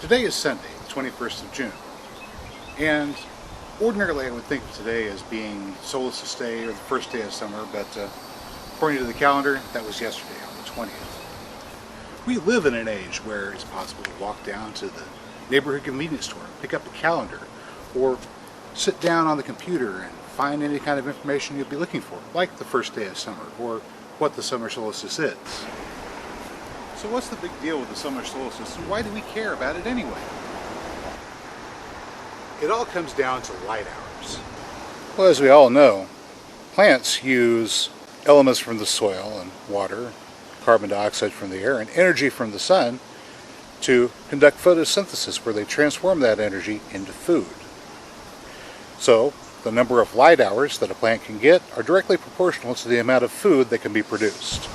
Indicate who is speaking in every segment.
Speaker 1: Today is Sunday, the 21st of June, and ordinarily I would think of today as being Solstice Day or the first day of summer, but according to the calendar, that was yesterday on the 20th. We live in an age where it's possible to walk down to the neighborhood convenience store, pick up a calendar, or sit down on the computer and find any kind of information you'd be looking for, like the first day of summer or what the summer solstice is. So what's the big deal with the summer solstice, and why do we care about it anyway? It all comes down to light hours. Well, as we all know, plants use elements from the soil and water, carbon dioxide from the air, and energy from the sun to conduct photosynthesis, where they transform that energy into food. So, the number of light hours that a plant can get are directly proportional to the amount of food that can be produced.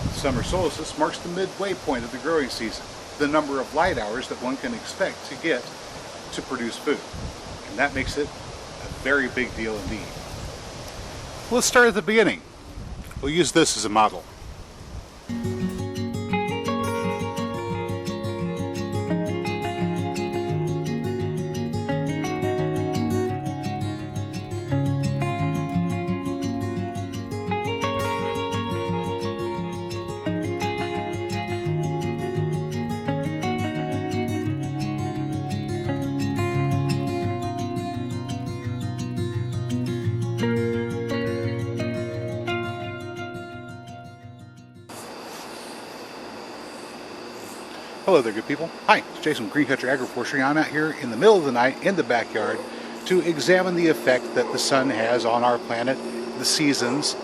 Speaker 1: The summer solstice marks the midway point of the growing season, the number of light hours that one can expect to get to produce food. And that makes it a very big deal indeed. Let's start at the beginning. We'll use this as a model. Hello there, good people. Hi, it's Jason with Green Country Agroforestry. I'm out here in the middle of the night in the backyard to examine the effect that the sun has on our planet, the seasons,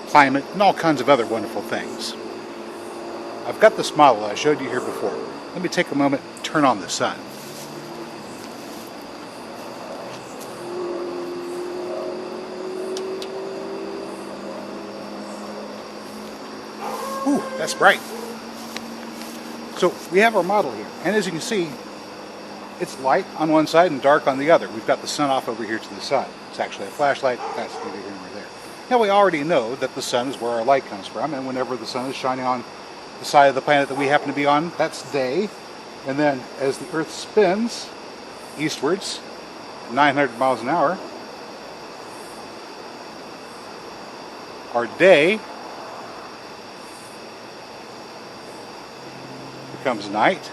Speaker 1: climate, and all kinds of other wonderful things. I've got this model I showed you here before. Let me take a moment and turn on the sun. Ooh, that's bright. So we have our model here, and as you can see, it's light on one side and dark on the other. We've got the sun off over here to the side. It's actually a flashlight. That's neither here nor there. Now we already know that the sun is where our light comes from, and whenever the sun is shining on the side of the planet that we happen to be on, that's day. And then as the Earth spins eastwards, 900 miles an hour, our day becomes night.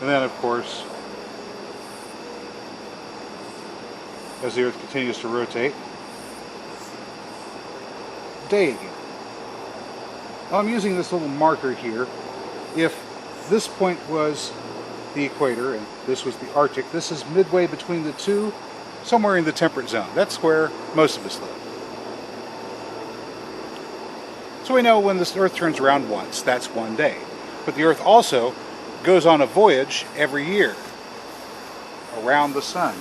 Speaker 1: And then, of course, as the Earth continues to rotate, day again. Now, I'm using this little marker here. If this point was the equator and this was the Arctic, this is midway between the two, somewhere in the temperate zone. That's where most of us live. So we know when this Earth turns around once, that's one day. But the Earth also goes on a voyage every year around the sun.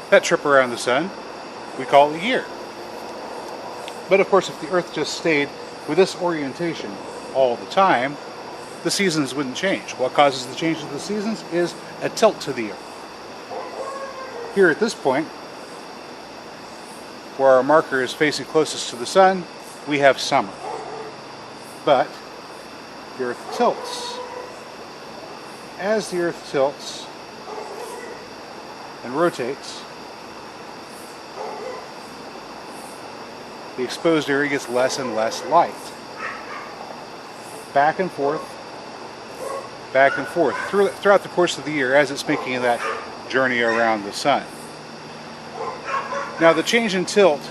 Speaker 1: That trip around the sun we call a year. But of course, if the Earth just stayed with this orientation all the time, the seasons wouldn't change. What causes the change of the seasons is a tilt to the Earth. Here at this point, where our marker is facing closest to the sun, we have summer. But the Earth tilts. As the Earth tilts and rotates, the exposed area gets less and less light. Back and forth throughout the course of the year as it's making that journey around the sun. Now, the change in tilt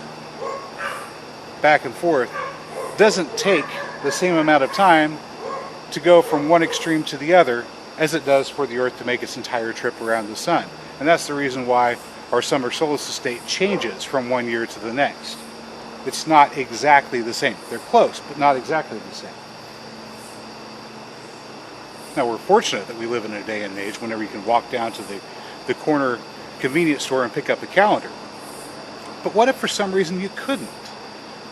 Speaker 1: back and forth doesn't take the same amount of time to go from one extreme to the other as it does for the Earth to make its entire trip around the sun. And that's the reason why our summer solstice date changes from one year to the next. It's not exactly the same. They're close, but not exactly the same. Now, we're fortunate that we live in a day and age whenever you can walk down to the corner convenience store and pick up a calendar. But what if for some reason you couldn't?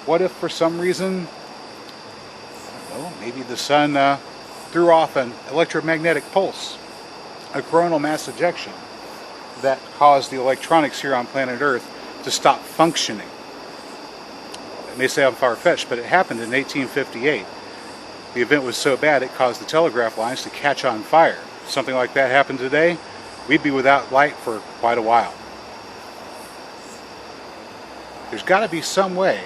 Speaker 1: What if for some reason, I don't know, maybe the sun threw off an electromagnetic pulse a coronal mass ejection that caused the electronics here on planet Earth to stop functioning. It may sound far-fetched, but it happened in 1858. The event was so bad it caused the telegraph lines to catch on fire. If something like that happened today, we'd be without light for quite a while. There's got to be some way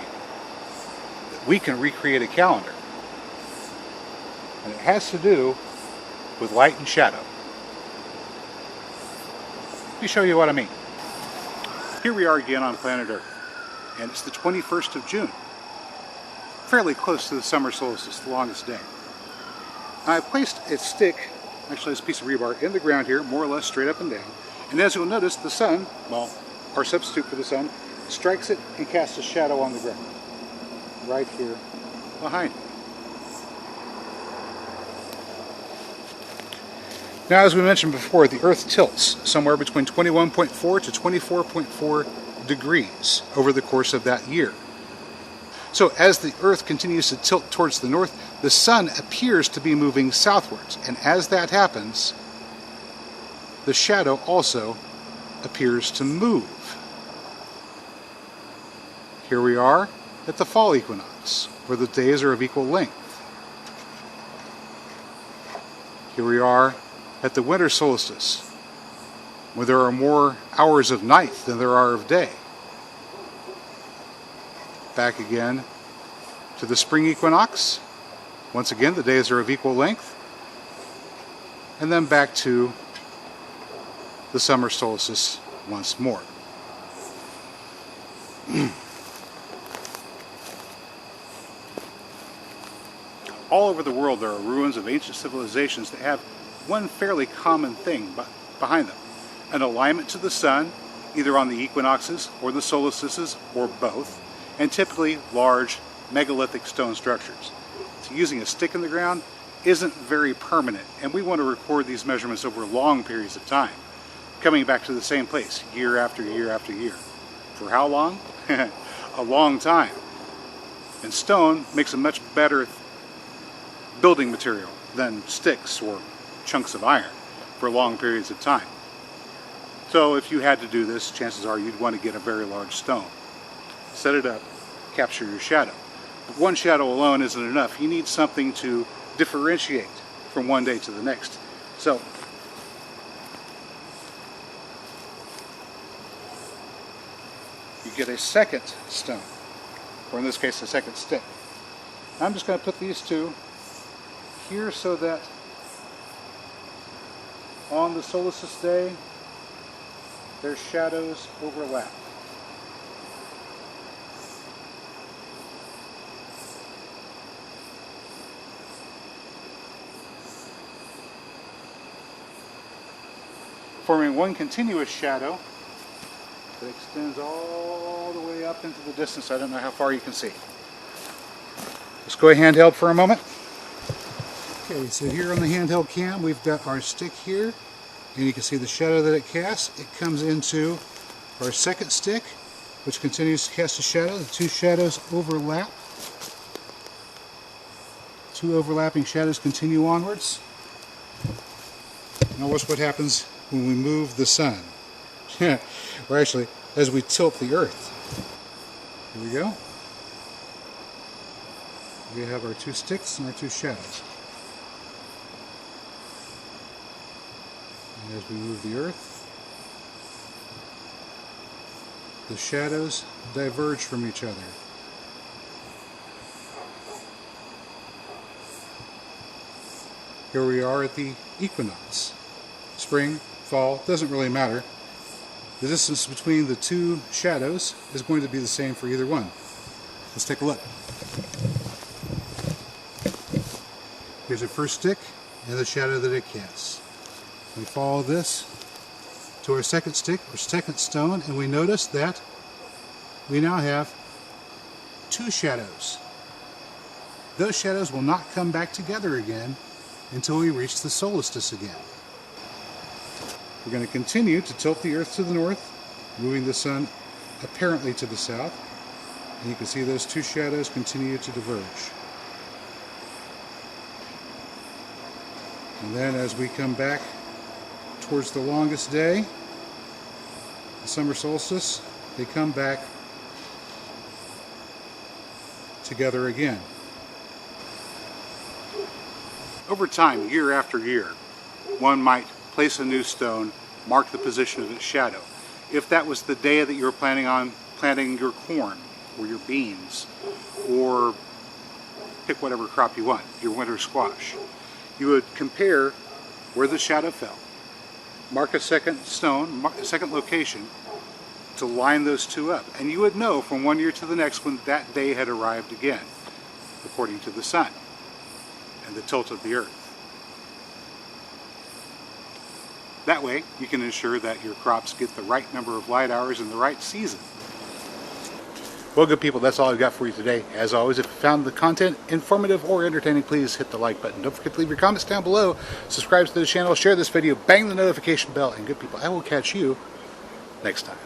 Speaker 1: that we can recreate a calendar. And it has to do with light and shadow. Let me show you what I mean. Here we are again on planet Earth, and it's the 21st of June. Fairly close to the summer solstice, the longest day. I placed a stick, actually this piece of rebar, in the ground here, more or less straight up and down. And as you'll notice, the sun, well, our substitute for the sun, strikes it and casts a shadow on the ground. Right here behind me. Now, as we mentioned before, the Earth tilts somewhere between 21.4 to 24.4 degrees over the course of that year. So as the Earth continues to tilt towards the north, the sun appears to be moving southwards. And as that happens, the shadow also appears to move. Here we are at the fall equinox, where the days are of equal length. Here we are at the winter solstice, where there are more hours of night than there are of day. Back again to the spring equinox. Once again, the days are of equal length. And then back to the summer solstice once more. All over the world there are ruins of ancient civilizations that have one fairly common thing behind them. An alignment to the sun, either on the equinoxes or the solstices, or both, and typically large megalithic stone structures. So using a stick in the ground isn't very permanent, and we want to record these measurements over long periods of time, coming back to the same place year after year after year. For how long? A long time. And stone makes a much better building material than sticks or chunks of iron for long periods of time. So if you had to do this, chances are you'd want to get a very large stone. Set it up, capture your shadow. But one shadow alone isn't enough. You need something to differentiate from one day to the next. So you get a second stone, or in this case a second stick. I'm just going to put these two here so that on the solstice day their shadows overlap. Forming one continuous shadow that extends all the way up into the distance. I don't know how far you can see. Let's go handheld for a moment. Okay, so here on the handheld cam we've got our stick here, and you can see the shadow that it casts. It comes into our second stick, which continues to cast a shadow. The two shadows overlap. Two overlapping shadows continue onwards. Now watch what happens when we move the sun. Or actually, as we tilt the Earth. Here we go. We have our two sticks and our two shadows. And as we move the Earth, the shadows diverge from each other. Here we are at the equinox. Spring, fall, doesn't really matter. The distance between the two shadows is going to be the same for either one. Let's take a look. Here's our first stick and the shadow that it casts. We follow this to our second stick, or second stone, and we notice that we now have two shadows. Those shadows will not come back together again until we reach the solstice again. We're going to continue to tilt the Earth to the north, moving the sun apparently to the south, and you can see those two shadows continue to diverge. And then as we come back towards the longest day, the summer solstice, they come back together again. Over time, year after year, one might place a new stone, mark the position of its shadow. If that was the day that you were planning on planting your corn or your beans, or pick whatever crop you want, your winter squash, you would compare where the shadow fell, mark a second stone, a second location to line those two up, and you would know from one year to the next when that day had arrived again, according to the sun and the tilt of the earth. That way, you can ensure that your crops get the right number of light hours in the right season. Well, good people, that's all I've got for you today. As always, if you found the content informative or entertaining, please hit the like button. Don't forget to leave your comments down below. Subscribe to the channel, share this video, bang the notification bell, and good people, I will catch you next time.